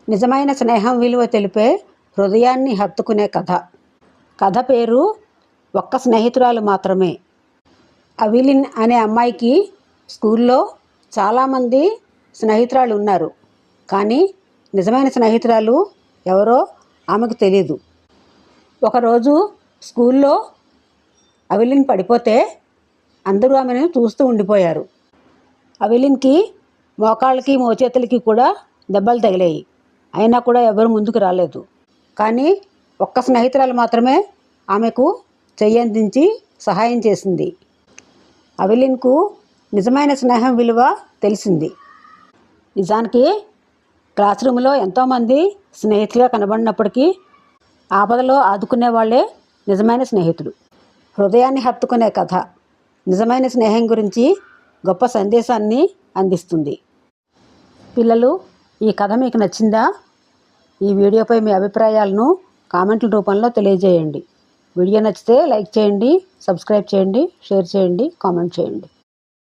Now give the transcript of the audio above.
నిజమైన స్నేహం విలువ తెలిపే హృదయాన్ని హత్తుకునే కథ. కథ పేరు ఒక్క స్నేహితురాలు మాత్రమే. అవిలిన్ అనే అమ్మాయికి స్కూల్లో చాలామంది స్నేహితురాలు ఉన్నారు. కానీ నిజమైన స్నేహితురాలు ఎవరో ఆమెకు తెలియదు. ఒకరోజు స్కూల్లో అవిలిన్ పడిపోతే అందరూ ఆమెను చూస్తూ ఉండిపోయారు. అవిలిన్కి మోకాళ్ళకి మోచేతులకి కూడా దెబ్బలు తగిలాయి. అయినా కూడా ఎవరు ముందుకు రాలేదు. కానీ ఒక్క స్నేహితురాలు మాత్రమే ఆమెకు చెయ్యందించి సహాయం చేసింది. అవిలిన్కు నిజమైన స్నేహం విలువ తెలిసింది. నిజానికి క్లాస్ రూమ్లో ఎంతోమంది స్నేహితులుగా కనబడినప్పటికీ ఆపదలో ఆదుకునే వాళ్ళే నిజమైన స్నేహితుడు. హృదయాన్ని హత్తుకునే కథ నిజమైన స్నేహం గురించి గొప్ప సందేశాన్ని అందిస్తుంది. పిల్లలు, ఈ కథ మీకు నచ్చిందా? ఈ వీడియోపై మీ అభిప్రాయాలను కామెంట్ల రూపంలో తెలియజేయండి. వీడియో నచ్చితే లైక్ చేయండి, సబ్స్క్రైబ్ చేయండి, షేర్ చేయండి, కామెంట్ చేయండి.